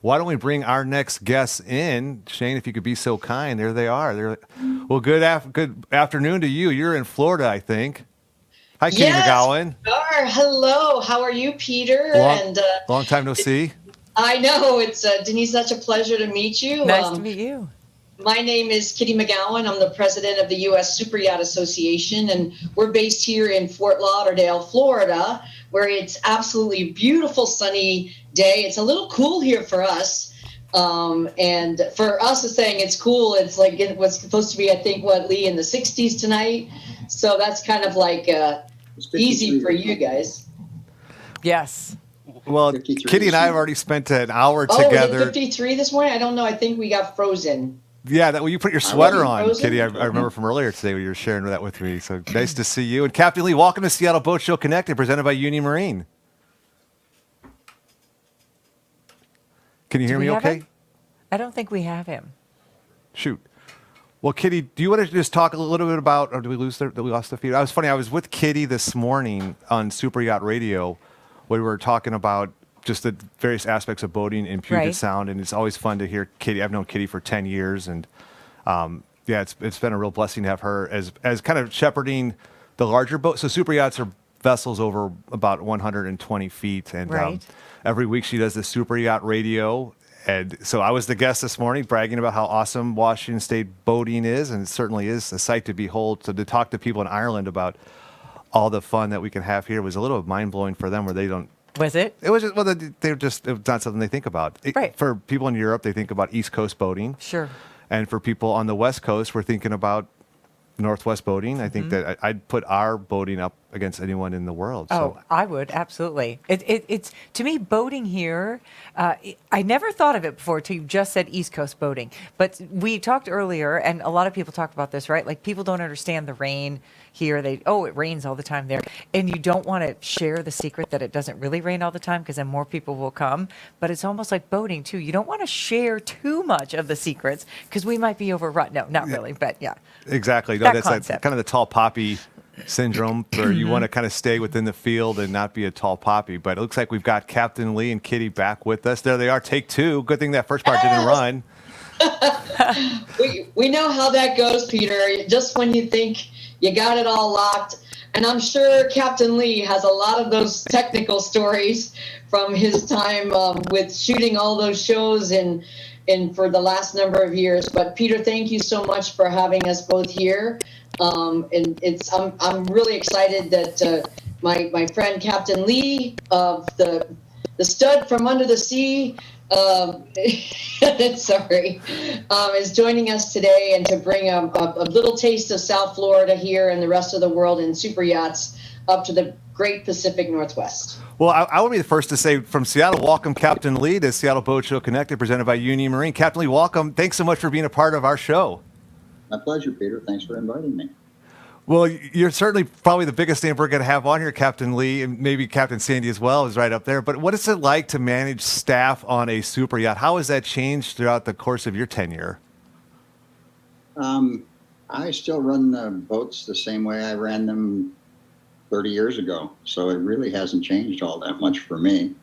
Why don't we bring our next guests in? Shane, if you could be so kind. There they are. Well, good afternoon to you. You're in Florida, I think. Hi, Kitty Yes, McGowan. we are. Hello. How are you, Peter? Long, long time no see. I know it's Denise. Such a pleasure to meet you. Nice to meet you. My name is Kitty McGowan. I'm the president of the U.S. Super Yacht Association, and we're based here in Fort Lauderdale, Florida, where it's absolutely beautiful, sunny day. It's a little cool here for us. And for us, it's saying it's cool. It's like it was supposed to be, I think, Lee, in the 60s tonight. So that's kind of like easy for you guys. Yes. Well, Kitty and I have already spent an hour together. Was it 53 this morning? I don't know. I think we got frozen. Yeah, well, you put your sweater on, Kitty. I remember from earlier today when you were sharing that with me. So nice to see you. And Captain Lee, welcome to Seattle Boat Show Connected, presented by Union Marine. Can you hear me okay? I don't think we have him. Shoot. Well, Kitty, do you want to just talk a little bit about, or did we lost the feed? I was with Kitty this morning on Super Yacht Radio, where we were talking about just the various aspects of boating in Puget Sound, and it's always fun to hear Kitty. I've known Kitty for 10 years, and it's been a real blessing to have her as kind of shepherding the larger boats. So super yachts are vessels over about 120 feet, and every week she does the Super Yacht Radio. And so I was the guest this morning bragging about how awesome Washington State boating is, and it certainly is a sight to behold. So to talk to people in Ireland about all the fun that we can have here was a little mind-blowing for them, where they don't. Was it? It was just, it's not something they think about. For people in Europe, they think about East Coast boating. Sure. And for people on the West Coast, we're thinking about Northwest boating. I think that I'd put our boating up against anyone in the world. Oh, I would, absolutely. It's to me, boating here, I never thought of it before till you just said East Coast boating. But we talked earlier, and a lot of people talk about this, right? Like, people don't understand the rain here. It rains all the time there. And you don't want to share the secret that it doesn't really rain all the time, because then more people will come. But it's almost like boating, too. You don't want to share too much of the secrets, because we might be overrun. No, not really, but yeah. Exactly. No, that's kind of the tall poppy syndrome, where you want to kind of stay within the field and not be a tall poppy. But it looks like we've got Captain Lee and Kitty back with us. There they are, take two. Good thing that first part didn't run. We know how that goes, Peter. Just when you think you got it all locked. And I'm sure Captain Lee has a lot of those technical stories from his time with shooting all those shows and for the last number of years. But Peter, thank you so much for having us both here. And I'm really excited that my friend Captain Lee of the stud from under the sea, is joining us today, and to bring a little taste of South Florida here and the rest of the world in super yachts up to the great Pacific Northwest. Well, I will be the first to say, from Seattle, welcome Captain Lee to Seattle Boat Show Connected, presented by Union Marine. Captain Lee, welcome. Thanks so much for being a part of our show. My pleasure, Peter. Thanks for inviting me. Well, you're certainly probably the biggest name we're going to have on here, Captain Lee, and maybe Captain Sandy as well is right up there. But what is it like to manage staff on a super yacht? How has that changed throughout the course of your tenure? I still run the boats the same way I ran them 30 years ago. So it really hasn't changed all that much for me.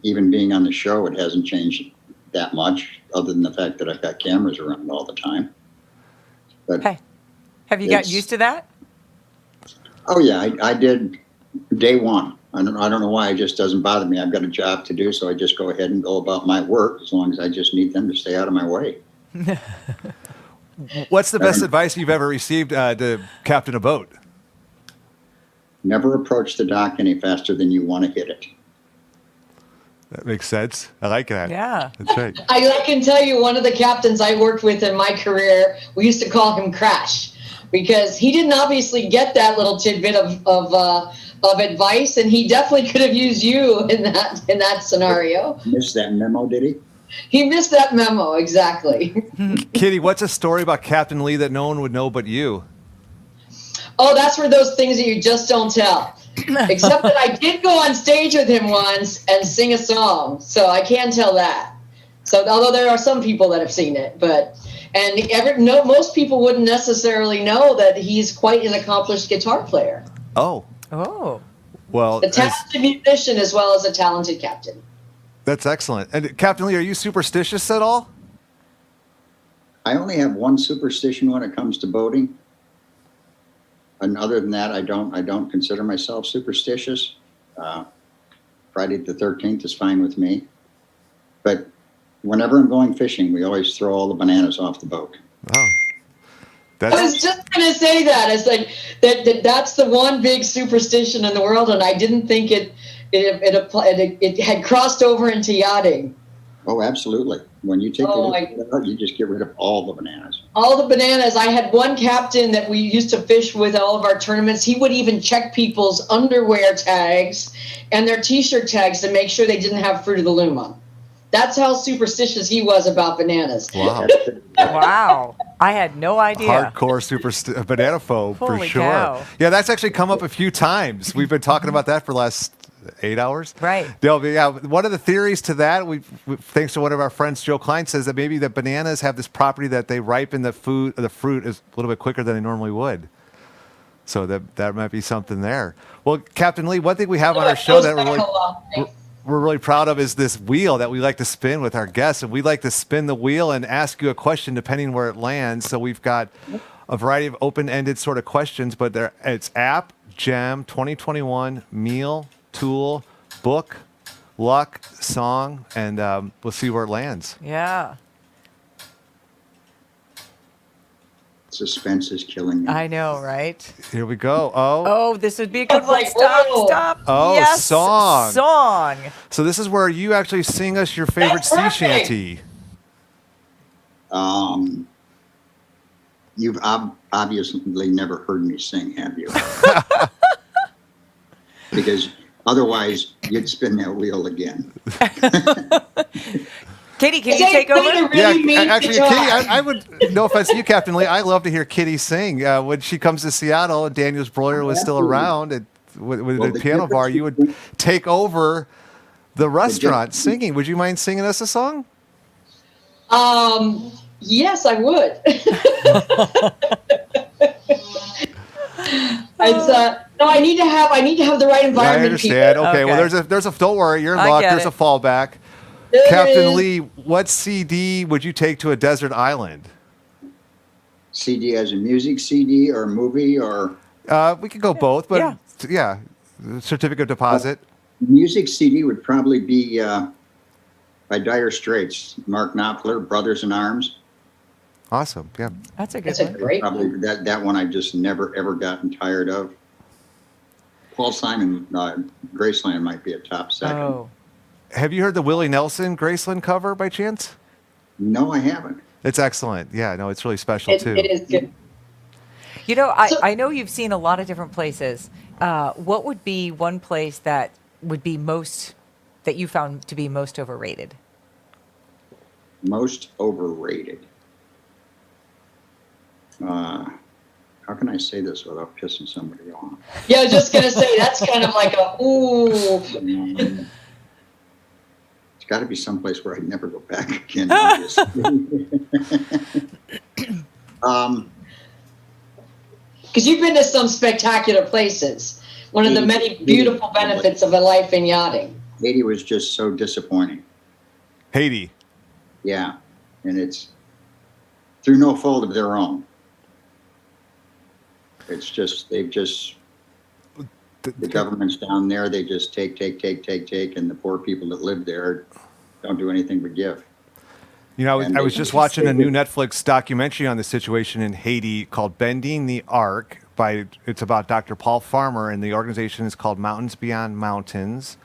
Even being on the show, it hasn't changed that much, other than the fact that I've got cameras around all the time. But hey, have you got used to that? Oh, yeah, I did day one. I don't know why. It just doesn't bother me. I've got a job to do, so I just go ahead and go about my work, as long as I just need them to stay out of my way. What's the best advice you've ever received to captain a boat? Never approach the dock any faster than you want to hit it. That makes sense. I like that. Yeah. That's right. I can tell you, one of the captains I worked with in my career, we used to call him Crash, because he didn't obviously get that little tidbit of advice, and he definitely could have used you in that scenario. Missed that memo, did he? He missed that memo, exactly. Kitty, what's a story about Captain Lee that no one would know but you? Oh, that's for those things that you just don't tell. Except that I did go on stage with him once and sing a song, so I can tell that. So, although there are some people that have seen it, most people wouldn't necessarily know that he's quite an accomplished guitar player. Oh. Oh. Well, a talented musician as well as a talented captain. That's excellent. And Captain Lee, are you superstitious at all? I only have one superstition when it comes to boating. And other than that, I don't consider myself superstitious. Friday the 13th is fine with me. But whenever I'm going fishing, we always throw all the bananas off the boat. Oh, I was just going to say that. It's like that's the one big superstition in the world, and I didn't think it had crossed over into yachting. Oh, absolutely. When you take the lid out, you just get rid of all the bananas. All the bananas. I had one captain that we used to fish with all of our tournaments. He would even check people's underwear tags and their T-shirt tags to make sure they didn't have Fruit of the Loom on. That's how superstitious he was about bananas. wow. Wow. I had no idea. Hardcore banana phobe for Holy sure. cow. Yeah, that's actually come up a few times. We've been talking about that for the last 8 hours. Right. Yeah, one of the theories to that, thanks to one of our friends, Joe Klein, says that maybe the bananas have this property that they ripen the fruit is a little bit quicker than they normally would. So that might be something there. Well, Captain Lee, one thing we have on our show that we're really proud of is this wheel that we like to spin with our guests. And we like to spin the wheel and ask you a question depending where it lands. So we've got a variety of open-ended sort of questions, but it's app, gem, 2021, meal, tool, book, luck, song, and we'll see where it lands. Yeah. Suspense is killing me. I know, right? Here we go. Oh, this would be a good It's one. like, Stop, whoa. stop. Oh, yes, song. Song. So this is where you actually sing us your favorite That's sea perfect. shanty. You've obviously never heard me sing, have you? Because otherwise, you'd spin that wheel again. Katie, can you take over? Actually, Kitty, I would, no offense to you, Captain Lee, I love to hear Kitty sing. When she comes to Seattle and Daniel's Broiler was still around with the piano bar, you would take over the restaurant singing. Would you mind singing us a song? Yes, I would. No, I need to have the right environment. I understand. Peter. Okay, well, don't worry, you're in I luck. get There's it. a fallback. There it Captain is. Lee, what CD would you take to a desert island? CD as a music CD or movie or We could go both, but yeah, certificate of deposit. music CD would probably be by Dire Straits, Mark Knopfler, Brothers in Arms. Awesome. Yeah. That's a good That's a one. great Probably one. that one I just never ever gotten tired of. Paul Simon, Graceland might be a top second. Oh. Have you heard the Willie Nelson Graceland cover by chance? No, I haven't. It's excellent. Yeah, no, it's really special It too. is good. You know, So- I know you've seen a lot of different places. What would be one place that would be that you found to be most overrated? Most overrated. How can I say this without pissing somebody off? Yeah, I was just gonna say that's kind of like a ooh. It's got to be someplace where I'd never go back again. Obviously. Because you've been to some spectacular places. One of the many beautiful benefits of a life in yachting. Haiti was just so disappointing. Haiti. Yeah, and it's through no fault of their own. It's just the government's down there. They just take, and the poor people that live there don't do anything but give. You know, And I was they- just watching a new Netflix documentary on the situation in Haiti called "Bending the Arc." It's about Dr. Paul Farmer, and the organization is called Mountains Beyond Mountains,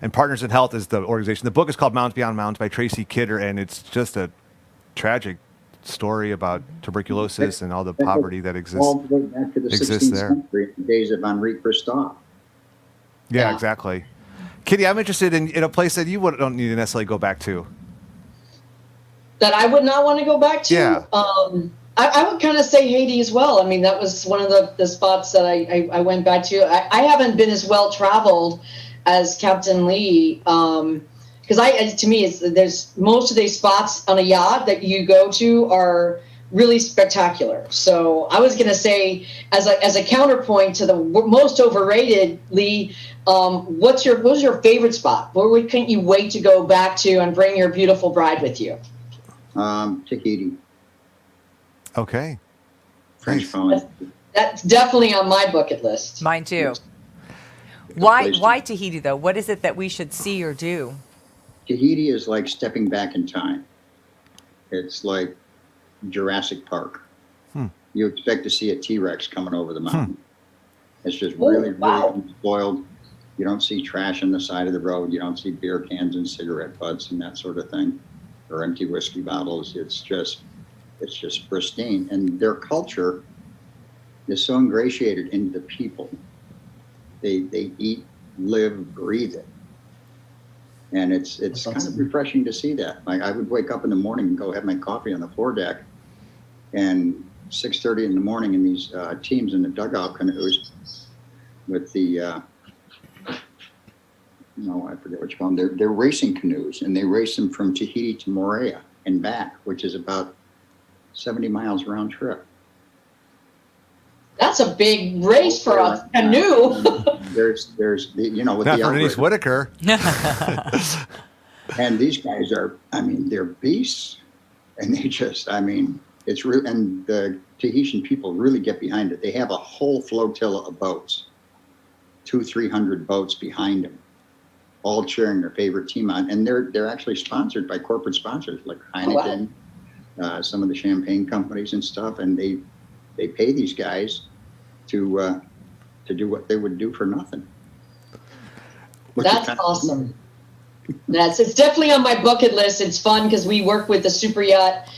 and Partners in Health is the organization. The book is called Mountains Beyond Mountains by Tracy Kidder, and it's just a tragic story about tuberculosis and all the poverty that exists. All the way back to the exists 16th there. century, the days of Henri Christophe. Yeah, Yeah. exactly. Kitty, I'm interested in a place that you don't need to necessarily go back to. That I would not want to go back to. Yeah. I would kind of say Haiti as well. I mean, that was one of the spots that I went back to. I haven't been as well traveled as Captain Lee. Because to me, there's most of these spots on a yacht that you go to are really spectacular. So I was going to say, as a counterpoint to the most overrated, Lee, what was your favorite spot? Where couldn't you wait to go back to and bring your beautiful bride with you? Tahiti, Okay. French Nice. colony. That's definitely on my bucket list. Mine too. Yes. Why Tahiti though? What is it that we should see or do? Tahiti is like stepping back in time. It's like Jurassic Park. You expect to see a T-Rex coming over the mountain. It's just really, wow. really unspoiled. You don't see trash on the side of the road. You don't see beer cans and cigarette butts and that sort of thing, or empty whiskey bottles. It's just pristine. And their culture is so ingratiated into the people. They eat, live, breathe it. And it's kind of refreshing to see that. Like I would wake up in the morning and go have my coffee on the foredeck, and 6:30 in the morning, in these teams in the dugout canoes with the I forget what you call them. They're racing canoes, and they race them from Tahiti to Moorea and back, which is about 70 miles round trip. That's a big race for a canoe. There's with Not the for Denise outrigger. Whitaker. And these guys are, they're beasts, and they just, it's real. And the Tahitian people really get behind it. They have a whole flotilla of boats, 200-300 boats behind them, all cheering their favorite team on. And they're actually sponsored by corporate sponsors like Heineken, some of the champagne companies and stuff. And they pay these guys to do what they would do for nothing. That's awesome. It's definitely on my bucket list. It's fun because we work with the super yacht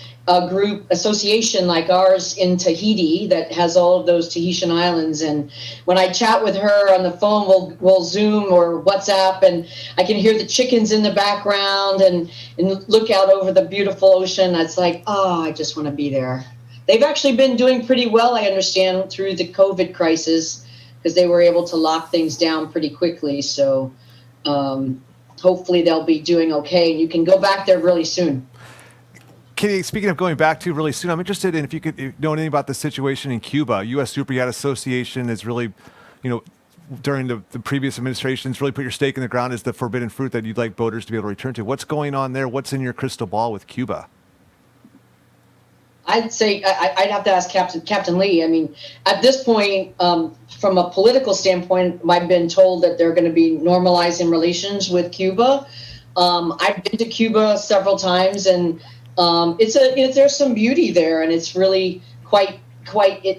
group association like ours in Tahiti that has all of those Tahitian islands. And when I chat with her on the phone, we'll Zoom or WhatsApp, and I can hear the chickens in the background and look out over the beautiful ocean. It's like, I just want to be there. They've actually been doing pretty well, I understand, through the COVID crisis because they were able to lock things down pretty quickly. So hopefully they'll be doing okay. You can go back there really soon. Kitty, speaking of going back to really soon, I'm interested in if you know anything about the situation in Cuba. U.S. Super Yacht Association is really, during the previous administrations, really put your stake in the ground as the forbidden fruit that you'd like boaters to be able to return to. What's going on there? What's in your crystal ball with Cuba? I'd say I'd have to ask Captain Lee. At this point, from a political standpoint, I've been told that they're going to be normalizing relations with Cuba. I've been to Cuba several times, and there's some beauty there, and it's really quite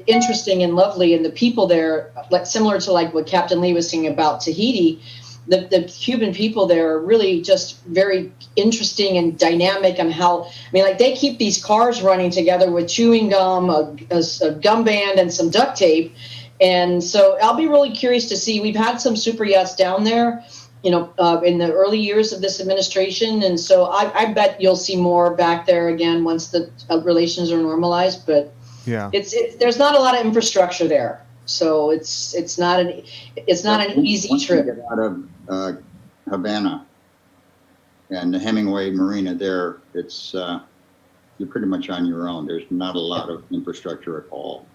interesting and lovely. And the people there, like similar to like what Captain Lee was saying about Tahiti, the Cuban people there are really just very interesting and dynamic on how, they keep these cars running together with chewing gum, a gum band, and some duct tape. And so I'll be really curious to see. We've had some super yachts down there, in the early years of this administration. And so I bet you'll see more back there again once the relations are normalized. But yeah, there's not a lot of infrastructure there. So it's not an easy trip. You get out of Havana and the Hemingway Marina there, it's you're pretty much on your own. There's not a lot of infrastructure at all.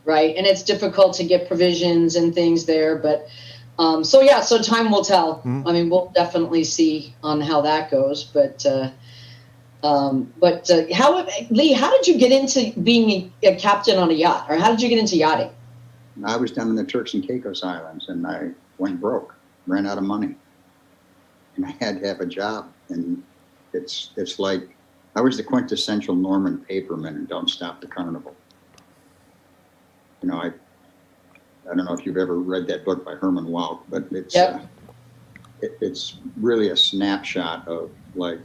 Right, and it's difficult to get provisions and things there, but so time will tell. Mm-hmm. We'll definitely see on how that goes. But Lee, how did you get into being a captain on a yacht, or how did you get into yachting? I was down in the Turks and Caicos Islands, and I went broke, ran out of money, and I had to have a job. And it's like I was the quintessential Norman Paperman in Don't Stop the Carnival. I don't know if you've ever read that book by Herman Wouk, but it's really a snapshot of like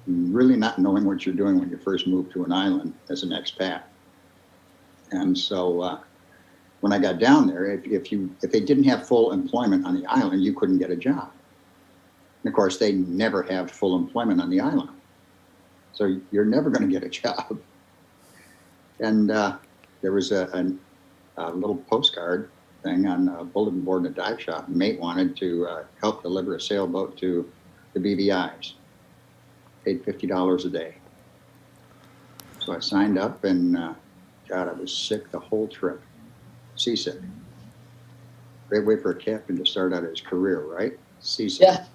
really not knowing what you're doing when you first move to an island as an expat. And so when I got down there, if they didn't have full employment on the island, you couldn't get a job. And of course, they never have full employment on the island, so you're never going to get a job. And there was a little postcard thing on a bulletin board in a dive shop. A mate wanted to help deliver a sailboat to the BVI's. Paid $50 a day. So I signed up, and God, I was sick the whole trip, seasick. Great way for a captain to start out his career, right? Seasick. Yeah.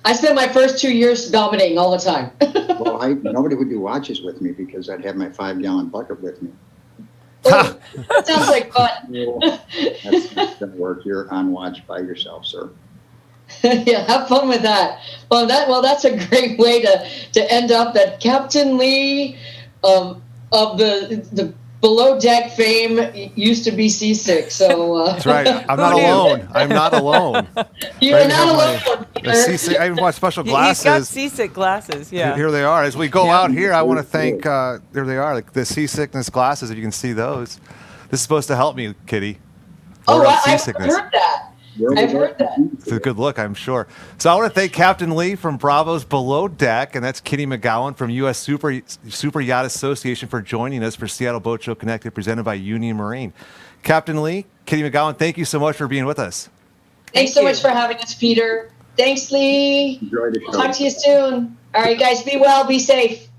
I spent my first 2 years dominating all the time. Well, nobody would do watches with me because I'd have my 5-gallon bucket with me. Oh, that sounds like fun. That's not going to work. You're on watch by yourself, sir. Yeah, have fun with that. That's a great way to end up at Captain Lee of the below deck fame used to be seasick. So That's right. I'm not Who knew? alone. I'm not alone. you're Right, not have alone. The Peter. seasick, I even bought special He's got glasses. seasick glasses. Yeah. Here they are. As we go Yeah. out here, I want to thank. There they are, like the seasickness glasses. If you can see those, this is supposed to help me, Kitty. Oh, Ward off I've seasickness. heard that. I've heard that. It's a good look, I'm sure. So I want to thank Captain Lee from Bravo's Below Deck, and that's Kitty McGowan from U.S. Super Yacht Association for joining us for Seattle Boat Show Connected, presented by Union Marine. Captain Lee, Kitty McGowan, thank you so much for being with us. Thanks so much for having us, Peter. Thanks, Lee. Enjoy the show. Talk to you soon. All right, guys, be well, be safe.